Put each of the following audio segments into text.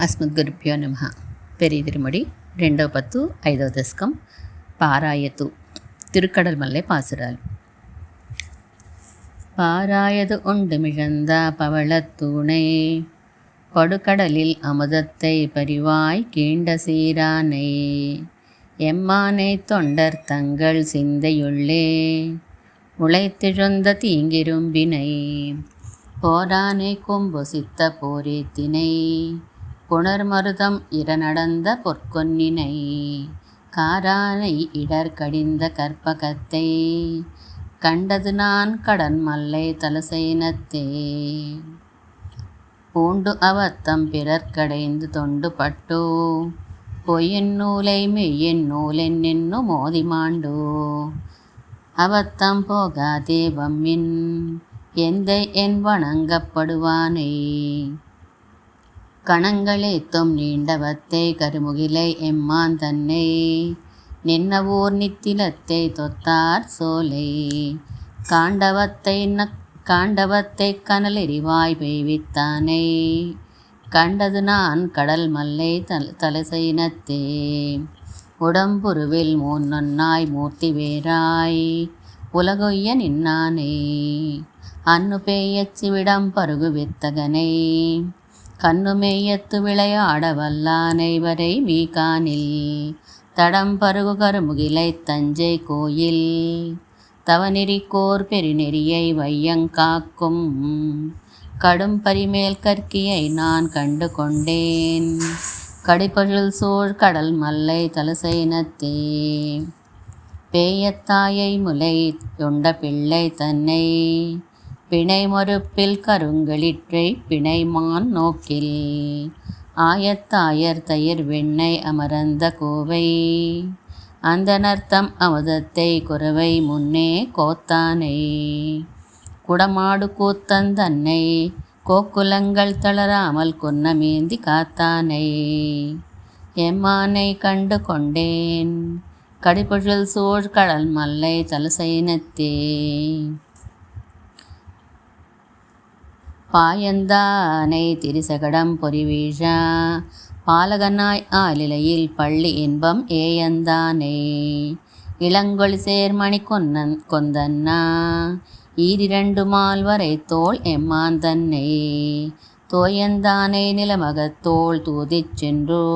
అస్మద్గురుభ్యో నమః. పెరియ తిరుమడి 2వ పత్తు 5వ దశకం பாராயது. திருக்கடல் மல்லை பாசுரால். பாராயது உண்டு மிழந்த பவளத்தூணை படுகடலில் அமுதத்தை பரிவாய் கீண்ட சீரானை எம்மானை தொண்டர் தங்கள் சிந்தையுள்ளே உழைத்திழுந்த தீங்கிரும்பினை போரானை கொம்பு சித்த போரேத்தினை புணர்மருதம் நடந்த பொற்கொன்னினை காரானை இடர் கடிந்த கற்பகத்தை கண்டது நான் கடன் மல்லை தலசைனத்தே பூண்டு அவத்தம் பிறர்க்கடைந்து தொண்டு பட்டோ பொய்யன் நூலை மெய்யன் நூலென்னென்னு மோதி மாண்டோ அவத்தம் போகாதே வம்மின் எந்தை என் வணங்கப்படுவானை கணங்களேத்தும் நீண்டவத்தை கருமுகிலை எம்மான் தன்னை நின்னவூர் நித்திலத்தை தொத்தார் சோலை காண்டவத்தை கனலெறிவாய் பெய்வித்தானை கண்டது நான் கடல் மல்லை தலசைனத்தே உடம்புருவில் மூன்னொன்னாய் மூர்த்தி வேராய் உலகொய்ய நின்னானே அன்னு பேயச்சி விடம் பருகு வித்தகனை கண்ணுமேயத்து விளையாட வல்லானை வரை மீகானில் தடம் பருகு கருமுகிலை தஞ்சை கோயில் தவநெறிக்கோர் பெருநெறியை வையங்காக்கும் கடும் பரிமேல் கற்கியை நான் கண்டு கொண்டேன் கடிப்பொழில் சூழ் கடல் மல்லை தலசைனத்தே பேயத்தாயை முலை தொண்ட பிள்ளை தன்னை பிணை மறுப்பில் கருங்களிற்றை பிணைமான் நோக்கில் ஆயத்தாயர் தயிர் வெண்ணை அமர்ந்த கோவை அந்த நர்த்தம் அமுதத்தை குறவை முன்னே கோத்தானை குடமாடு கூத்தன் தன்னை கோக்குலங்கள் தளராமல் கொன்னமேந்தி காத்தானை எம்மானை கண்டு கொண்டேன் கடிப்பொழில் சூழ் கடல் மல்லை தலசைனத்தே பாயந்தானை திரிசகடம் பொறிவீழா பாலகனாய் ஆலிலையில் பள்ளி இன்பம் ஏயந்தானே இளங்கொழி சேர்மணி கொந்தன்னா ஈரிரண்டு மால் வரை தோள் எம்மான் தன்னை தோயந்தானை நிலமகத்தோள் தூதிச் சென்றோ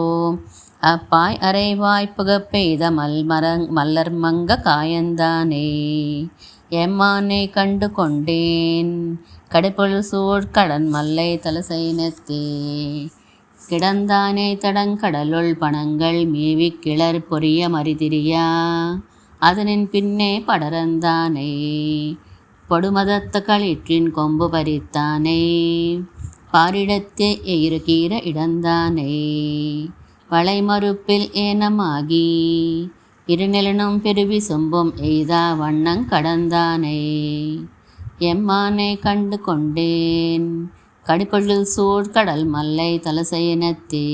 அப்பாய் அரைவாய் புகப்பெய்த மல்லர்மங்க காயந்தானே எம்மானை கண்டு கொண்டேன் கடிப்பொழில் சூழ் கடன் மல்லை தலசைனத்தே கிடந்தானே தடங்கடலுள் பணங்கள் மேவி கிளர் பொரிய மறிதிரியா அதனின் பின்னே படரந்தானே படுமதத்த களிற்றின் கொம்பு பறித்தானே பாரிடத்தே எயிறு கீர இடந்தானே வளை மறுப்பில் ஏனமாகி இருநிலனும் பெருவி சொம்பும் எய்தா வண்ணங் கடந்தானே எம்மானை கண்டு கொண்டேன் கடிப்பொழில் சூழ் கடல் மல்லை தலசைனத்தே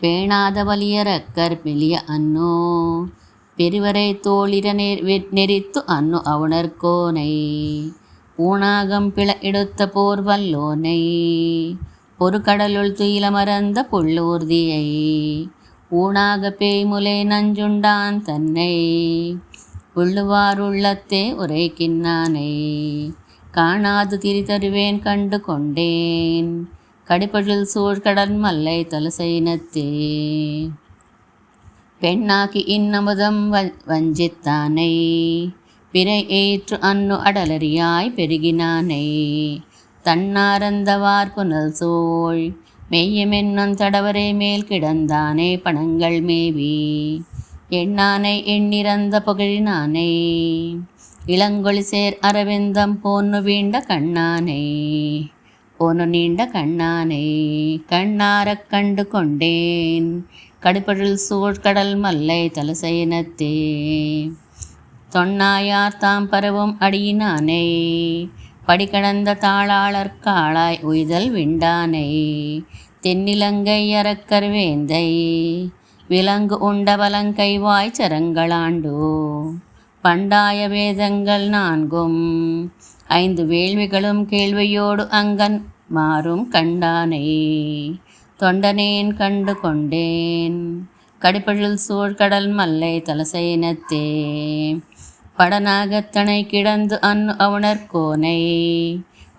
பேணாத வலியரக்கர் மெலிய அன்னோ பெருவரை தோளிர நெறித்து அன்னு அவுணர்கோனை ஊனாகம் பிள எடுத்த போர் வல்லோனை ஒரு கடலுள் துயில மறந்த புள்ளூர்தியை ஊனாக பேய்முலை நஞ்சுண்டான் தன்னை உள்ளுவார் உள்ளத்தே உரைக்கின்னானை காணாது திரிதருவேன் கண்டு கொண்டேன் கடிப்பொழில் சூழ் கடல் மல்லை தலசைனத்தே பெண்ணாக்கி இன்னமுதம் வஞ்சித்தானை பிறை ஏற்று அன்னு அடலறியாய் பெருகினானை தன்னாரந்தவார் புனல் சூழ் மெய்யமென்னும் தடவரை மேல் கிடந்தானே பணங்கள் மேவி எண்ணானை எண்ணிறந்த புகழினானை இளங்கொழி சேர் அரவிந்தம் போன்னு வீண்ட கண்ணானை போனு நீண்ட கண்ணானை கண்ணாரக் கண்டு கொண்டேன் கடிப்பொழில் சூழ் கடல் மல்லை தலசைனத்தே தொன்னாயார் தாம் பரவும் அடியினானை படிக்கடந்த தாளாளர் காளாய் உய்தல் விண்டானை தென்னிலங்கை அரக்கர் வேந்தை விலங்கு உண்ட வலங்கைவாய் சரங்களாண்டோ பண்டாய வேதங்கள் 4 5 வேள்விகளும் கேள்வியோடு அங்கன் மாறும் கண்டானை தொண்டனேன் கண்டு கொண்டேன் கடிப்பழில் சூழ்கடல் மல்லை தலசைனத்தே படநாகத்தனை கிடந்து அன்னு அவுணர்கோனை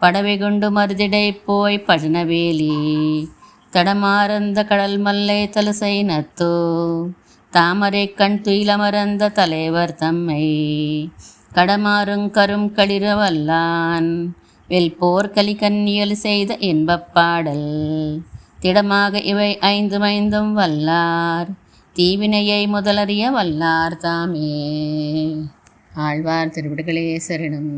படவை கொண்டு மருதிடை போய் பழனவேலி தடமாறந்த கடல் மல்லை தலசைனத்தோ தாமரை கண் துயிலமர்ந்த தலைவர் தம்மை கடமாறுங் கரும் களிர வல்லான் வெல்போர் கலி கன்னியல் செய்த இன்பப் பாடல் திடமாக இவை ஐந்தும் வல்லார் தீவினையை முதலறிய வல்லார் தாமே. ஆழ்வார் திருவிடுகளே சரணம்.